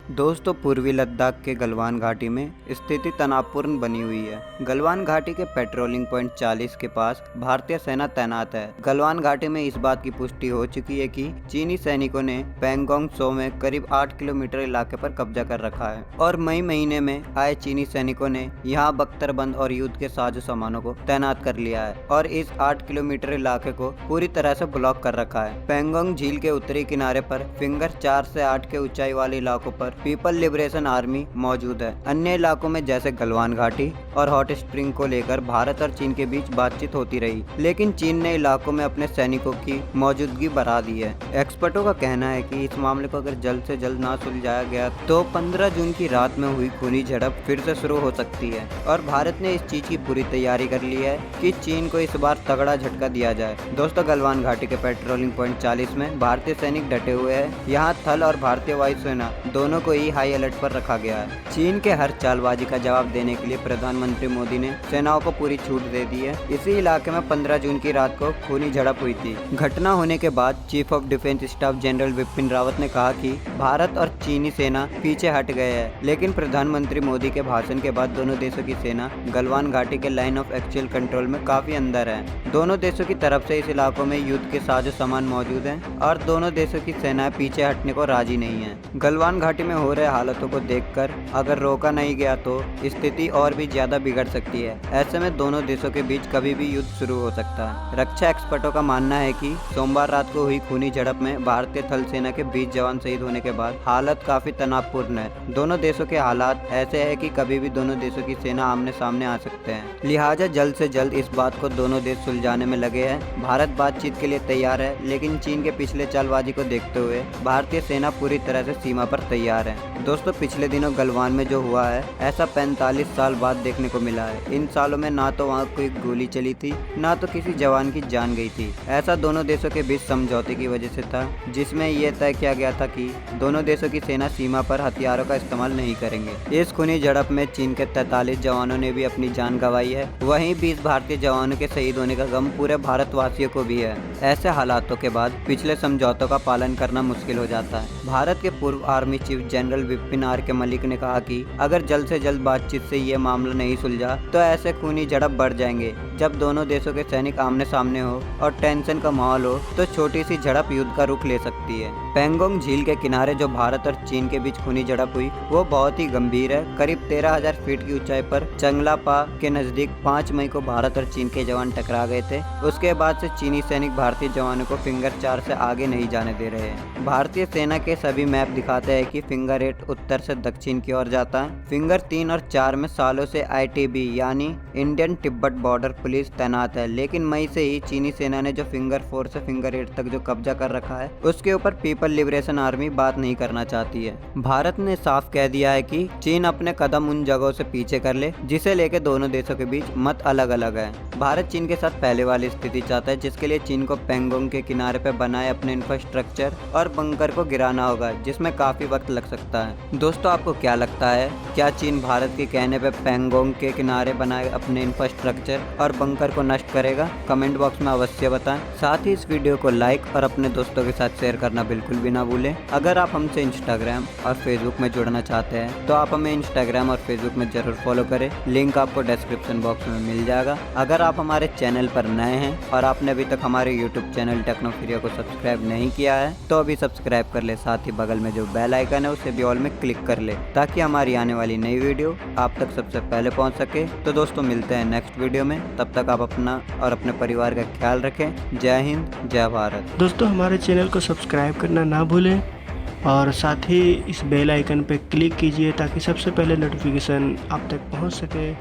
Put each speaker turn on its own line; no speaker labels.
दोस्तों, पूर्वी लद्दाख के गलवान घाटी में स्थिति तनावपूर्ण बनी हुई है। गलवान घाटी के पेट्रोलिंग पॉइंट 40 के पास भारतीय सेना तैनात है। गलवान घाटी में इस बात की पुष्टि हो चुकी है कि चीनी सैनिकों ने पैंगोंग त्सो में करीब 8 किलोमीटर इलाके पर कब्जा कर रखा है और मई महीने में आए चीनी सैनिकों ने यहाँ बख्तरबंद और युद्ध के साजो सामानों को तैनात कर लिया है और इस 8 किलोमीटर इलाके को पूरी तरह से ब्लॉक कर रखा है। पैंगोंग झील के उत्तरी किनारे पर फिंगर 4 से 8 के ऊंचाई वाले इलाकों पर पीपल लिबरेशन आर्मी मौजूद है। अन्य इलाकों में जैसे गलवान घाटी और हॉट स्प्रिंग को लेकर भारत और चीन के बीच बातचीत होती रही, लेकिन चीन ने इलाकों में अपने सैनिकों की मौजूदगी बढ़ा दी है। एक्सपर्टों का कहना है कि इस मामले को अगर जल्द से जल्द ना सुलझाया गया तो 15 जून की रात में हुई खूनी झड़प फिर से शुरू हो सकती है और भारत ने इस चीज की पूरी तैयारी कर ली है कि चीन को इस बार तगड़ा झटका दिया जाए। दोस्तों, गलवान घाटी के पेट्रोलिंग पॉइंट 40 में भारतीय सैनिक डटे हुए हैं। यहाँ थल और भारतीय वायुसेना दोनों को ही हाई अलर्ट पर रखा गया है। चीन के हर चालबाजी का जवाब देने के लिए प्रधानमंत्री मोदी ने सेनाओं को पूरी छूट दे दी है। इसी इलाके में 15 जून की रात को खूनी झड़प हुई थी। घटना होने के बाद chief of defence staff general Bipin Rawat ने कहा कि भारत और चीनी सेना पीछे हट गए हैं, लेकिन प्रधानमंत्री मोदी के भाषण के बाद दोनों देशों की सेना गलवान घाटी के लाइन ऑफ एक्चुअल कंट्रोल में काफी अंदर है। दोनों देशों की तरफ से इस इलाकों में युद्ध के साजो सामान मौजूद हैं और दोनों देशों की सेनाएं पीछे हटने को राजी नहीं है। गलवान घाटी में हो रहे हालातों को देखकर अगर रोका नहीं गया तो स्थिति और भी ज्यादा बिगड़ सकती है। ऐसे में दोनों देशों के बीच कभी भी युद्ध शुरू हो सकता है। रक्षा एक्सपर्टों का मानना है कि सोमवार रात को हुई खूनी झड़प में भारतीय थल सेना के 20 जवान शहीद होने के बाद हालत काफी तनावपूर्ण है। दोनों देशों के हालात ऐसे है कि कभी भी दोनों देशों की सेना आमने सामने आ सकते हैं, लिहाजा जल्द से जल्द इस बात को दोनों देश सुलझाने में लगे हैं। भारत बातचीत के लिए तैयार है, लेकिन चीन के पिछले चालबाजी को देखते हुए भारतीय सेना पूरी तरह से सीमा पर तैयार है। दोस्तों, पिछले दिनों गलवान में जो हुआ है ऐसा 45 साल बाद देखने को मिला है। इन सालों में ना तो वहाँ कोई गोली चली थी, ना तो किसी जवान की जान गई थी। ऐसा दोनों देशों के बीच समझौते की वजह से था, जिसमें यह तय किया गया था कि दोनों देशों की सेना सीमा पर हथियारों का इस्तेमाल नहीं करेंगे। इस खूनी झड़प में चीन के 43 जवानों ने भी अपनी जान गंवाई है। वहीं 20 भारतीय जवानों के शहीद होने का गम पूरे भारतवासियों को भी है। ऐसे हालातों के बाद पिछले समझौतों का पालन करना मुश्किल हो जाता है। भारत के पूर्व army chief general Bipin R K Malik ने कहा कि अगर जल्द से जल्द बातचीत से ये मामला नहीं सुलझा तो ऐसे खूनी झड़प बढ़ जाएंगे। जब दोनों देशों के सैनिक आमने सामने हो और टेंशन का माहौल हो तो छोटी सी झड़प युद्ध का रुख ले सकती है। पैंगोंग झील के किनारे जो भारत और चीन के बीच खूनी झड़प हुई वो बहुत ही गंभीर है। करीब 13,000 फीट की ऊंचाई पर चंगलापा के नजदीक 5 मई को भारत और चीन के जवान टकरा गए थे। उसके बाद से चीनी सैनिक भारतीय जवानों को फिंगर 4 से आगे नहीं जाने दे रहे हैं। भारतीय सेना के सभी मैप दिखाते हैं कि फिंगर 8 उत्तर से दक्षिण की ओर जाता है। फिंगर 3 और 4 में सालों से ITB यानी इंडियन तिब्बत बॉर्डर पुलिस तैनात है, लेकिन मई से ही चीनी सेना ने जो फिंगर 4 से फिंगर 8 तक जो कब्जा कर रखा है उसके ऊपर पीपल लिबरेशन आर्मी बात नहीं करना चाहती है। भारत ने साफ कह दिया है कि चीन अपने कदम उन जगहों से पीछे कर ले जिसे लेकर दोनों देशों के बीच मत अलग अलग है। भारत चीन के साथ पहले वाली स्थिति चाहता है, जिसके लिए चीन को पैंगोंग के किनारे पर बनाए अपने इंफ्रास्ट्रक्चर और बंकर को गिराना होगा, जिसमें काफी वक्त लग सकता है। दोस्तों, आपको क्या लगता है, क्या चीन भारत के कहने पे पैंगोंग के किनारे बनाए अपने इंफ्रास्ट्रक्चर और बंकर को नष्ट करेगा? कमेंट बॉक्स में अवश्य बताएं। साथ ही इस वीडियो को लाइक और अपने दोस्तों के साथ शेयर करना बिल्कुल भी ना भूलें। अगर आप हमसे इंस्टाग्राम और फेसबुक में जुड़ना चाहते हैं तो आप हमें इंस्टाग्राम और फेसबुक में जरूर फॉलो करें। लिंक आपको डिस्क्रिप्शन बॉक्स में मिल जाएगा। अगर आप हमारे चैनल पर नए हैं और आपने अभी तक हमारे यूट्यूब चैनल टेक्नोफ्रिया को सब्सक्राइब नहीं किया है तो अभी सब्सक्राइब कर ले। साथ ही बगल में जो बेल आइकन है उसे भी ऑल में क्लिक कर ले ताकि हमारी आने वाली नई वीडियो आप तक सबसे पहले पहुंच सके। तो दोस्तों, मिलते हैं नेक्स्ट वीडियो में। तब तक आप अपना और अपने परिवार का ख्याल रखें। जय हिंद, जय भारत।
दोस्तों, हमारे चैनल को सब्सक्राइब करना ना भूलें और साथ ही इस बेल आइकन पर क्लिक कीजिए ताकि सबसे पहले नोटिफिकेशन आप तक पहुंच सके।